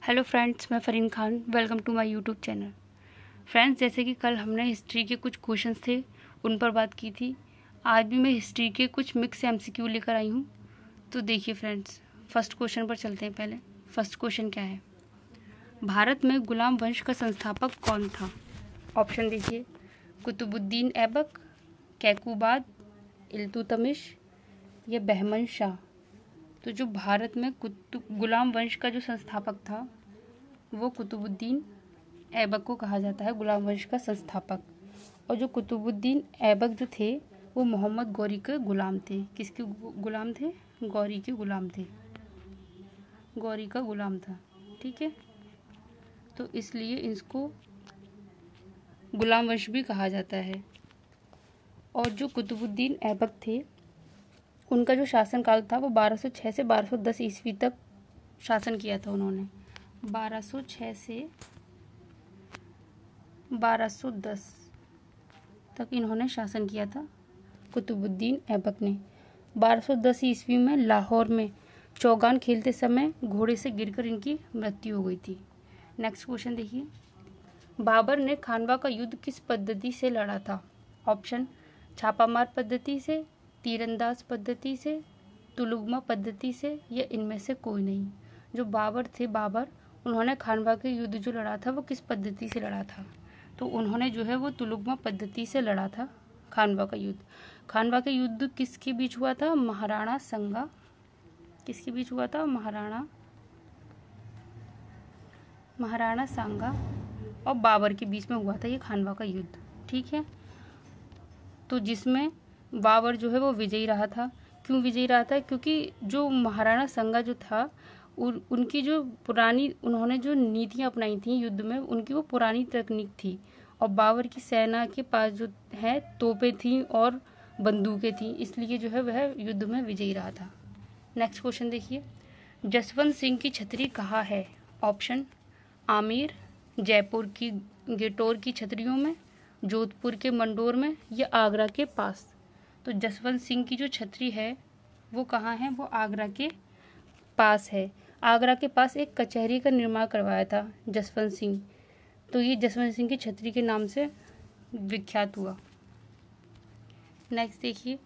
Hello friends, मैं Fareen Khan. Welcome to my YouTube channel. Friends, जैसे कि कल हमने हिस्ट्री के कुछ क्वेश्चंस थे उन पर बात की थी, आज भी मैं हिस्ट्री के कुछ मिक्स एमसीक्यू लेकर आई हूँ। तो देखिए फ्रेंड्स, फर्स्ट क्वेश्चन पर चलते हैं। पहले फर्स्ट क्वेश्चन क्या है, भारत में गुलाम वंश का संस्थापक कौन था? ऑप्शन देखिए, कुतुबुद्दीन ऐबक, कैकुबाद, इल्तुतमिश या बहमन शाह। तो जो भारत में गुलाम वंश का जो संस्थापक था वो कुतुबुद्दीन ऐबक को कहा जाता है, गुलाम वंश का संस्थापक। और जो कुतुबुद्दीन ऐबक जो थे वो मोहम्मद गौरी के गुलाम थे। किसके गुलाम थे? गौरी के गुलाम थे, गौरी का गुलाम था। ठीक है, तो इसलिए इसको गुलाम वंश भी कहा जाता है। और जो कुतुबुद्दीन ऐबक थे उनका जो शासनकाल था वो 1206 से 1210 ईस्वी तक शासन किया था उन्होंने। 1206 से 1210 तक इन्होंने शासन किया था कुतुबुद्दीन ऐबक ने। 1210 ईस्वी में लाहौर में चौगान खेलते समय घोड़े से गिरकर इनकी मृत्यु हो गई थी। नेक्स्ट क्वेश्चन देखिए, बाबर ने खानवा का युद्ध किस पद्धति से लड़ा था? ऑप्शन, छापामार पद्धति से, तीरंदाज पद्धति से, तुलुगमा पद्धति से या इनमें से कोई नहीं। जो बाबर थे, बाबर उन्होंने खानवा के युद्ध जो लड़ा था वो किस पद्धति से लड़ा था? तो उन्होंने जो है वो तुलुगमा पद्धति से लड़ा था खानवा का युद्ध। खानवा का युद्ध किसके बीच हुआ था? महाराणा संगा। किसके बीच हुआ था? महाराणा सांगा और बाबर के बीच में हुआ था ये खानवा का युद्ध। ठीक है, तो जिसमें बाबर जो है वो विजयी रहा था। क्यों विजयी रहा था? क्योंकि जो महाराणा संगा जो था उनकी जो पुरानी उन्होंने जो नीतियाँ अपनाई थी युद्ध में, उनकी वो पुरानी तकनीक थी। और बाबर की सेना के पास जो है तोपें थी और बंदूकें थी, इसलिए जो है वह युद्ध में विजयी रहा था। नेक्स्ट क्वेश्चन देखिए, जसवंत सिंह की छतरी कहाँ है? ऑप्शन, आमेर, जयपुर की गेटोर की छतरियों में, जोधपुर के मंडोर में या आगरा के पास। तो जसवंत सिंह की जो छतरी है वो कहाँ है? वो आगरा के पास है। आगरा के पास एक कचहरी का निर्माण करवाया था जसवंत सिंह, तो ये जसवंत सिंह की छतरी के नाम से विख्यात हुआ। नेक्स्ट देखिए,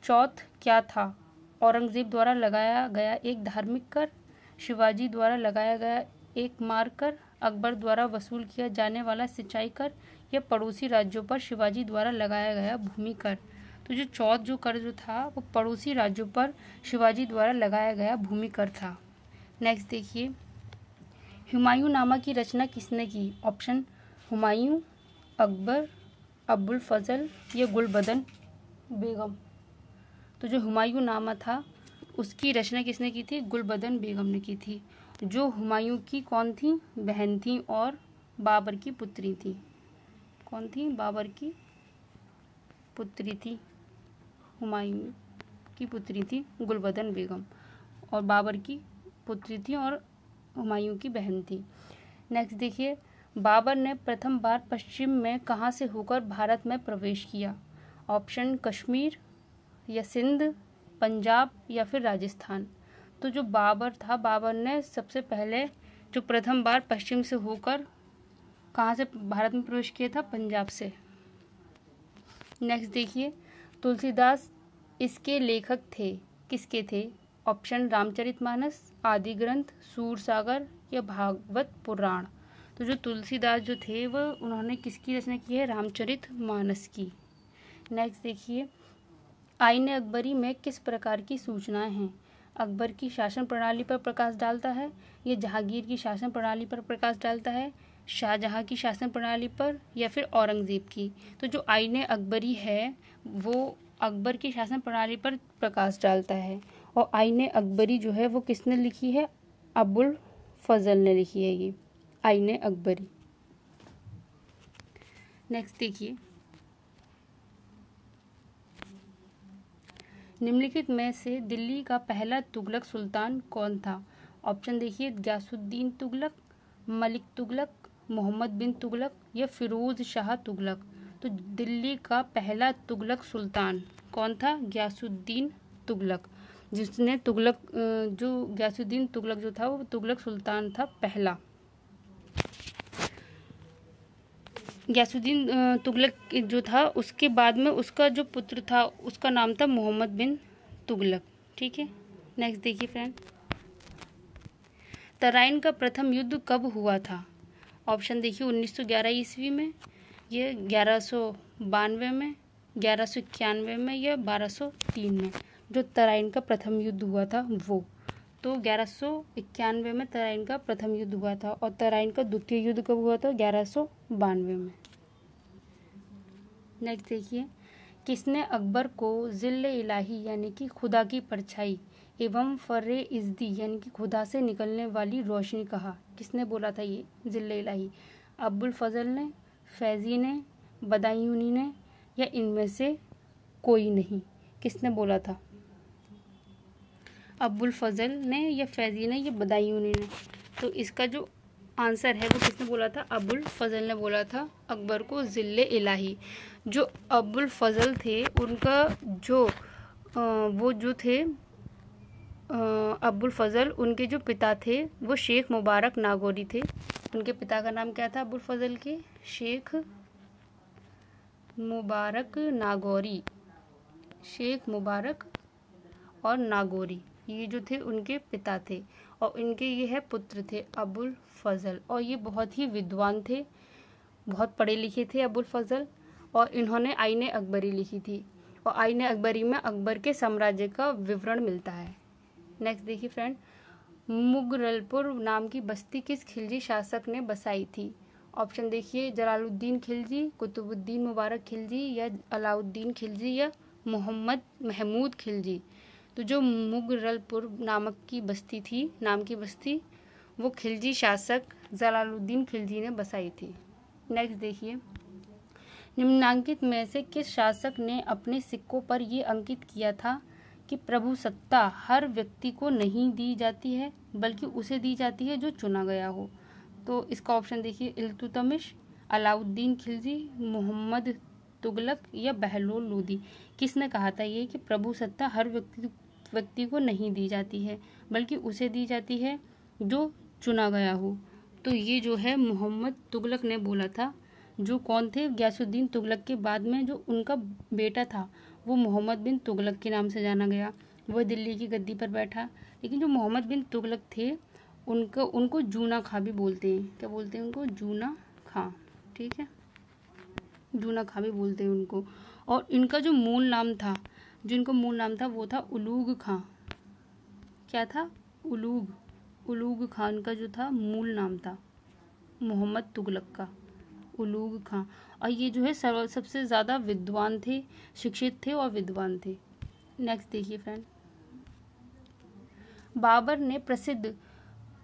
चौथ क्या था? औरंगजेब द्वारा लगाया गया एक धार्मिक कर, शिवाजी द्वारा लगाया गया एक मार कर, अकबर द्वारा वसूल किया जाने वाला सिंचाई कर या पड़ोसी राज्यों पर शिवाजी द्वारा लगाया गया भूमि कर। तो जो चौथ जो कर जो था वो पड़ोसी राज्यों पर शिवाजी द्वारा लगाया गया भूमि कर था। नेक्स्ट देखिए, हुमायूं नामा की रचना किसने की? ऑप्शन, हुमायूं, अकबर, अबुल फजल या गुलबदन बेगम। तो जो हुमायूं नामा था उसकी रचना किसने की थी? गुलबदन बेगम ने की थी, जो हुमायूं की कौन थी? बहन थी और बाबर की पुत्री थी। कौन थी? बाबर की पुत्री थी, हुमायूं की पुत्री थी गुलबदन बेगम, और बाबर की पुत्री थी और हुमायूं की बहन थी। नेक्स्ट देखिए, बाबर ने प्रथम बार पश्चिम में कहाँ से होकर भारत में प्रवेश किया? ऑप्शन, कश्मीर या सिंध, पंजाब या फिर राजस्थान। तो जो बाबर था, बाबर ने सबसे पहले जो प्रथम बार पश्चिम से होकर कहाँ से भारत में प्रवेश किया था? पंजाब से। नेक्स्ट देखिए, तुलसीदास इसके लेखक थे, किसके थे? ऑप्शन, रामचरितमानस, आदि ग्रंथ, सूरसागर या भागवत पुराण। तो जो तुलसीदास जो थे वो उन्होंने किसकी रचना की है? रामचरितमानस की। नेक्स्ट देखिए, आईन अकबरी में किस प्रकार की सूचनाएं हैं? अकबर की शासन प्रणाली पर प्रकाश डालता है, या जहांगीर की शासन प्रणाली पर प्रकाश डालता है, शाहजहां की शासन प्रणाली पर या फिर औरंगजेब की। तो जो आईन अकबरी है वो अकबर की शासन प्रणाली पर प्रकाश डालता है, और आईन अकबरी जो है वो किसने लिखी है? अबुल फजल ने लिखी है ये आईन अकबरी। नेक्स्ट देखिए, निम्नलिखित में से दिल्ली का पहला तुगलक सुल्तान कौन था? ऑप्शन देखिए, गयासुद्दीन तुगलक, मलिक तुगलक, मोहम्मद बिन तुगलक या फिरोज शाह तुगलक। तो दिल्ली का पहला तुगलक सुल्तान कौन था? गयासुद्दीन तुगलक। जिसने तुगलक जो गयासुद्दीन तुगलक जो था वो तुगलक सुल्तान था पहला। गयासुद्दीन तुगलक जो था उसके बाद में उसका जो पुत्र था उसका नाम था मोहम्मद बिन तुगलक। ठीक है, नेक्स्ट देखिए फ्रेंड, तराइन का प्रथम युद्ध कब हुआ था? ऑप्शन देखिए 1911 ईस्वी में, ये 1192 में, 1191 में या 1203 में। जो तराइन का प्रथम युद्ध हुआ था वो, तो 1191 में तराइन का प्रथम युद्ध हुआ था। और तराइन का द्वितीय युद्ध कब हुआ था? 1192 में। नेक्स्ट देखिए, किसने अकबर को जिल्ले इलाही यानी कि खुदा की परछाई एवं फर्रे इज़्दी यानी कि खुदा से निकलने वाली रोशनी कहा? किसने बोला था ये जिल्ले इलाही? अबुल फजल ने, फैज़ी ने, बदायूनी ने या इनमें से कोई नहीं? किसने बोला था? अबुल फजल ने या फैज़ी ने या बदायूनी ने? तो इसका जो आंसर है वो किसने बोला था? अबुल फजल ने बोला था अकबर को जिल्ले इलाही। जो अबुल फजल थे उनका जो वो जो थे अबुल फजल, उनके जो पिता थे वो शेख मुबारक नागौरी थे। उनके पिता का नाम क्या था अबुल फजल के? शेख मुबारक नागौरी। शेख मुबारक और नागौरी, ये जो थे उनके पिता थे। और इनके ये है पुत्र थे अबुल फजल। और ये बहुत ही विद्वान थे, बहुत पढ़े लिखे थे अबुल फजल। और इन्होंने आईने अकबरी लिखी थी। और आईने अकबरी में अकबर के साम्राज्य का विवरण मिलता है। नेक्स्ट देखिए फ्रेंड, मुगलरपुर नाम की बस्ती किस खिलजी शासक ने बसाई थी? ऑप्शन देखिए जलालुद्दीन खिलजी, कुतुबुद्दीन मुबारक खिलजी या अलाउद्दीन खिलजी या मोहम्मद महमूद खिलजी। तो जो मुगलरपुर नाम की बस्ती वो खिलजी शासक जलालुद्दीन खिलजी ने बसाई थी। नेक्स्ट देखिए, निम्नांकित में से किस शासक ने अपने सिक्कों पर ये अंकित किया था कि प्रभुसत्ता हर व्यक्ति को नहीं दी जाती है बल्कि उसे दी जाती है जो चुना गया हो? तो इसका ऑप्शन देखिए इल्तुतमिश, अलाउद्दीन खिलजी, मोहम्मद तुगलक या बहलोल लोदी। किसने कहा था ये कि प्रभुसत्ता हर व्यक्ति को नहीं दी जाती है बल्कि उसे दी जाती है जो चुना गया हो? तो ये जो है मोहम्मद तुगलक ने बोला था। जो कौन थे? गयासुद्दीन तुगलक के बाद में जो उनका बेटा था वो मोहम्मद बिन तुगलक के नाम से जाना गया। वह दिल्ली की गद्दी पर बैठा। लेकिन जो मोहम्मद बिन तुगलक थे उनको जूना खां भी बोलते हैं। क्या बोलते हैं उनको? जूना खां। ठीक है, जूना खां भी बोलते हैं उनको। और इनका जो मूल नाम था वो था उलूग खां। क्या था? उलूग खान का जो था मूल नाम था मोहम्मद तुगलक का, उलूग खां। और ये जो है सबसे ज़्यादा विद्वान थे, शिक्षित थे और विद्वान थे। नेक्स्ट देखिए फ्रेंड, बाबर ने प्रसिद्ध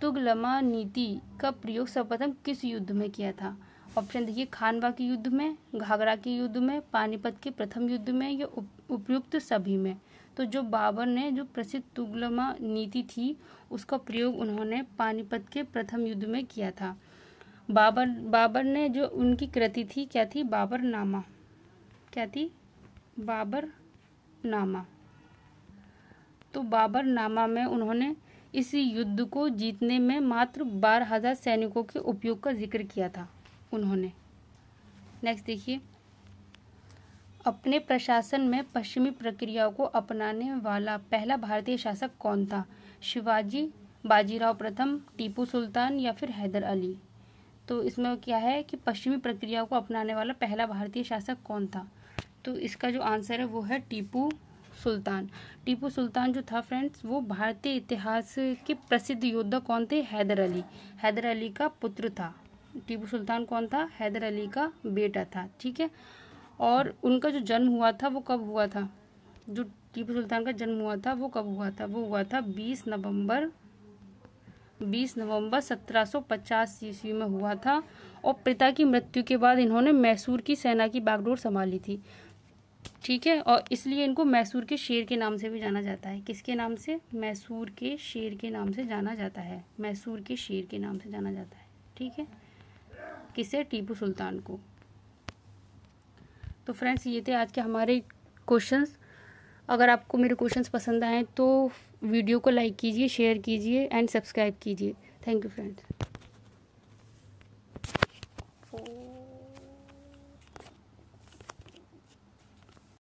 तुगलमा नीति का प्रयोग सर्वप्रथम किस युद्ध में किया था? ऑप्शन देखिए खानवा के युद्ध में, घाघरा के युद्ध में, पानीपत के प्रथम युद्ध में या उपयुक्त सभी में? तो जो बाबर ने जो प्रसिद्ध तुगलमा नीति थी उसका प्रयोग उन्होंने पानीपत के प्रथम युद्ध में किया था। बाबर ने जो उनकी कृति थी क्या थी? बाबरनामा। क्या थी? बाबरनामा। तो बाबरनामा में उन्होंने इस युद्ध को जीतने में मात्र 12,000 सैनिकों के उपयोग का जिक्र किया था उन्होंने। नेक्स्ट देखिए, अपने प्रशासन में पश्चिमी प्रक्रियाओं को अपनाने वाला पहला भारतीय शासक कौन था? शिवाजी, बाजीराव प्रथम, टीपू सुल्तान या फिर हैदर अली? तो इसमें क्या है कि पश्चिमी प्रक्रियाओं को अपनाने वाला पहला भारतीय शासक कौन था? तो इसका जो आंसर है वो है टीपू सुल्तान। टीपू सुल्तान जो था फ्रेंड्स वो भारतीय इतिहास के प्रसिद्ध योद्धा कौन थे? हैदर अली। हैदर अली का पुत्र था। टीपू सुल्तान कौन था? हैदर अली का बेटा था। ठीक है, और उनका जो जन्म हुआ था वो कब हुआ था? जो टीपू सुल्तान का जन्म हुआ था वो कब हुआ था? वो हुआ था 20 नवंबर 1750 ईस्वी में हुआ था। और पिता की मृत्यु के बाद इन्होंने मैसूर की सेना की बागडोर संभाली थी। ठीक है, और इसलिए इनको मैसूर के शेर के नाम से भी जाना जाता है। किसके नाम से? मैसूर के शेर के नाम से जाना जाता है। मैसूर के शेर के नाम से जाना जाता है। ठीक है, किसे? टीपू सुल्तान को। तो फ्रेंड्स ये थे आज के हमारे क्वेश्चंस। अगर आपको मेरे क्वेश्चंस पसंद आए तो वीडियो को लाइक कीजिए, शेयर कीजिए एंड सब्सक्राइब कीजिए। Thank you friends.